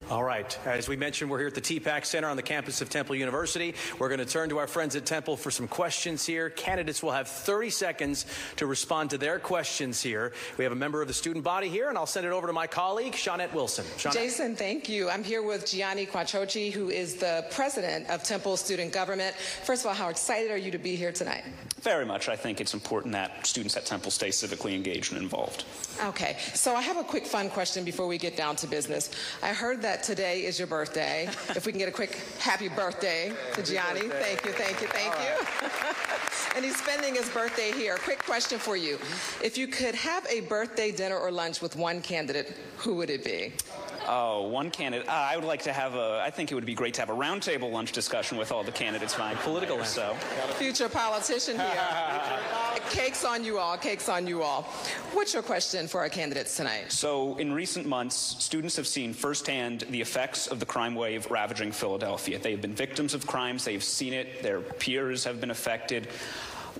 All right. As we mentioned, we're here at the TPAC Center on the campus of Temple University. We're going to turn to our friends at Temple for some questions here. Candidates will have 30 seconds to respond to their questions here. We have a member of the student body here, and I'll send it over to my colleague, Shawnette Wilson. Shawnette. Jason, thank you. I'm here with Gianni Quattrochi, who is the president of Temple Student Government. First of all, how excited are you to be here tonight? Very much. I think it's important that students at Temple stay civically engaged and involved. Okay. So I have a quick fun question before we get down to business. I heard that today is your birthday. If we can get a quick happy birthday to Gianni. Thank you, thank you, thank you. And he's spending his birthday here. Quick question for you. If you could have a birthday dinner or lunch with one candidate, who would it be? Oh, one candidate. I would like to have I think it would be great to have a roundtable lunch discussion with all the candidates. My political so. Future politician here. Cake's on you all, cake's on you all. What's your question for our candidates tonight? So, in recent months, students have seen firsthand the effects of the crime wave ravaging Philadelphia. They have been victims of crimes, they've seen it, their peers have been affected.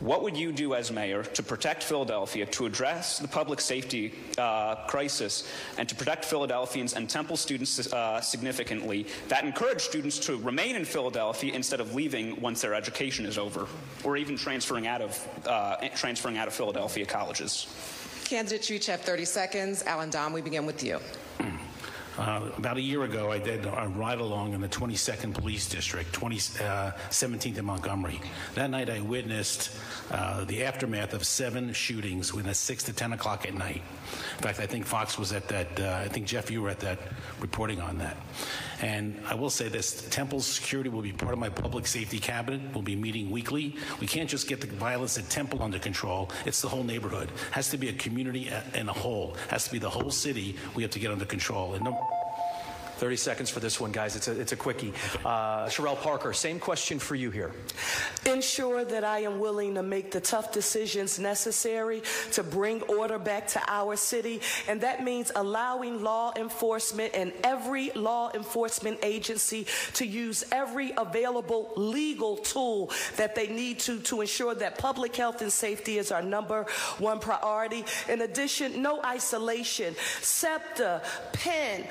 What would you do as mayor to protect Philadelphia, to address the public safety crisis, and to protect Philadelphians and Temple students significantly that encourage students to remain in Philadelphia instead of leaving once their education is over, or even transferring out of Philadelphia colleges? Candidates, you each have 30 seconds. Alan Dom, we begin with you. About a year ago, I did a ride-along in the 22nd Police District, 17th in Montgomery. That night, I witnessed the aftermath of 7 shootings within 6 to 10 o'clock at night. In fact, I think Fox was at that, I think, Jeff, you were at that, reporting on that. And I will say this, Temple's security will be part of my public safety cabinet. We'll be meeting weekly. We can't just get the violence at Temple under control. It's the whole neighborhood. It has to be a community in a whole. It has to be the whole city we have to get under control. And 30 seconds for this one, guys. It's a quickie. Sherelle Parker, same question for you here. Ensure that I am willing to make the tough decisions necessary to bring order back to our city, and that means allowing law enforcement and every law enforcement agency to use every available legal tool that they need to ensure that public health and safety is our #1 priority. In addition, no isolation. SEPTA, Penn,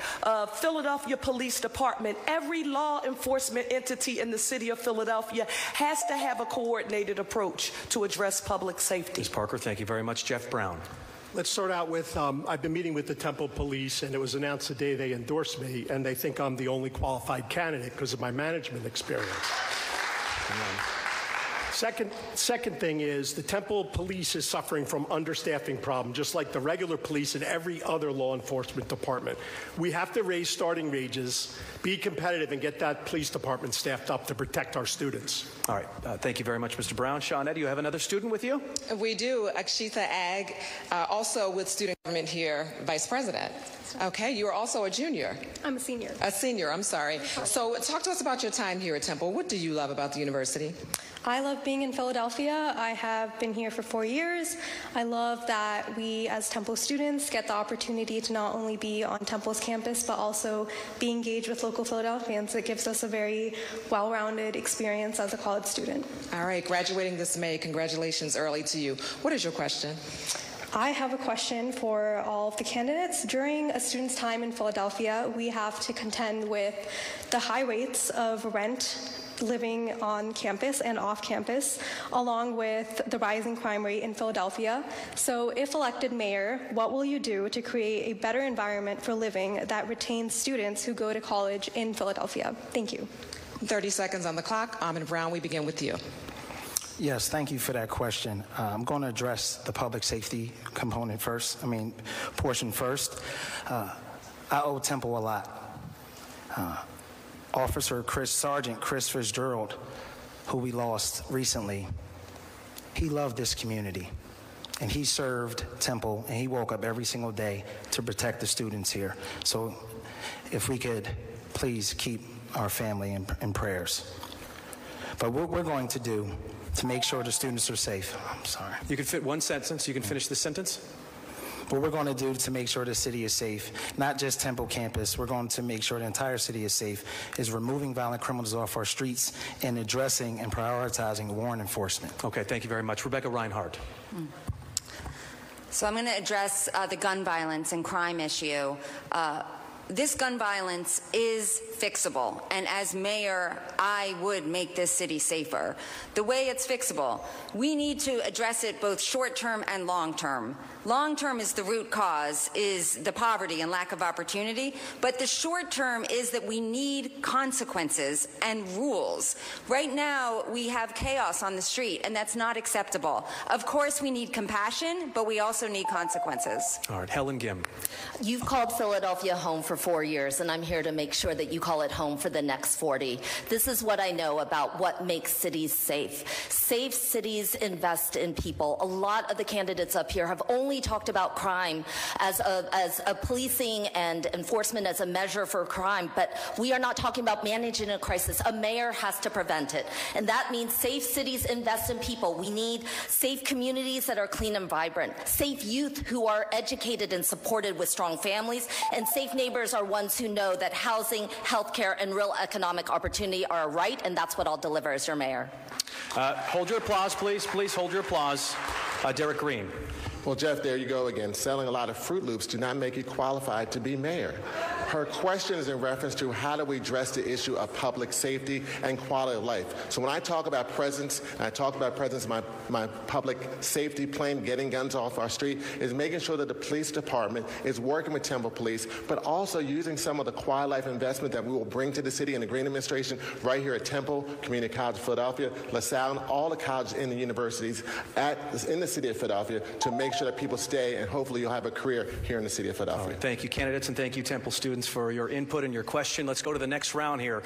Philadelphia Police Department, every law enforcement entity in the city of Philadelphia has to have a coordinated approach to address public safety. Ms. Parker, thank you very much. Jeff Brown. Let's start out with, I've been meeting with the Temple Police, and it was announced the day they endorsed me, and they think I'm the only qualified candidate because of my management experience. Second thing is the Temple Police is suffering from understaffing problem, just like the regular police and every other law enforcement department. We have to raise starting wages, be competitive, and get that police department staffed up to protect our students. All right. Thank you very much, Mr. Brown. Shawnette, do you have another student with you? We do. Akshitha Ag, also with student government here, Vice President. Okay, you are also a junior. I'm a senior. A senior, I'm sorry. So talk to us about your time here at Temple. What do you love about the university? I love being in Philadelphia. I have been here for 4 years. I love that we as Temple students get the opportunity to not only be on Temple's campus, but also be engaged with local Philadelphians. It gives us a very well-rounded experience as a college student. All right, graduating this May. Congratulations early to you. What is your question? I have a question for all of the candidates. During a student's time in Philadelphia, we have to contend with the high rates of rent living on campus and off campus, along with the rising crime rate in Philadelphia. So if elected mayor, what will you do to create a better environment for living that retains students who go to college in Philadelphia? Thank you. 30 seconds on the clock. Almond Brown, we begin with you. Yes, thank you for that question. I'm going to address the public safety component portion first. I owe Temple a lot. Sergeant Chris Fitzgerald, who we lost recently, he loved this community, and he served Temple, and he woke up every single day to protect the students here. So if we could please keep our family in prayers. But what we're going to do to make sure the students are safe. I'm sorry. You can fit one sentence. You can finish the sentence. What we're going to do to make sure the city is safe, not just Temple campus, we're going to make sure the entire city is safe, is removing violent criminals off our streets and addressing and prioritizing warrant enforcement. Okay, thank you very much. Rebecca Reinhardt. So I'm going to address the gun violence and crime issue. This gun violence is fixable, and as mayor, I would make this city safer. The way it's fixable, we need to address it both short-term and long-term. Long-term is the root cause, is the poverty and lack of opportunity, but the short-term is that we need consequences and rules. Right now, we have chaos on the street, and that's not acceptable. Of course, we need compassion, but we also need consequences. All right, Helen Gim. You've called Philadelphia home for 4 years, and I'm here to make sure that you call it home for the next 40. This is what I know about what makes cities safe. Safe cities invest in people. A lot of the candidates up here have only talked about crime as a policing and enforcement as a measure for crime, but we are not talking about managing a crisis. A mayor has to prevent it, and that means safe cities invest in people. We need safe communities that are clean and vibrant, safe youth who are educated and supported with strong families, and safe neighbors are ones who know that housing, healthcare, and real economic opportunity are a right, and that's what I'll deliver as your mayor. Hold your applause, please. Please hold your applause. Derek Green. Well, Jeff, there you go again. Selling a lot of Fruit Loops do not make you qualified to be mayor. Her question is in reference to how do we address the issue of public safety and quality of life. So when I talk about presence, and I talk about presence in my public safety plan, getting guns off our street, is making sure that the police department is working with Temple Police, but also using some of the quality life investment that we will bring to the city and the Green Administration right here at Temple, Community College of Philadelphia, LaSalle, and all the colleges and the universities in the city of Philadelphia to make sure that people stay, and hopefully you'll have a career here in the city of Philadelphia. All right, thank you, candidates, and thank you, Temple students, for your input and your question. Let's go to the next round here.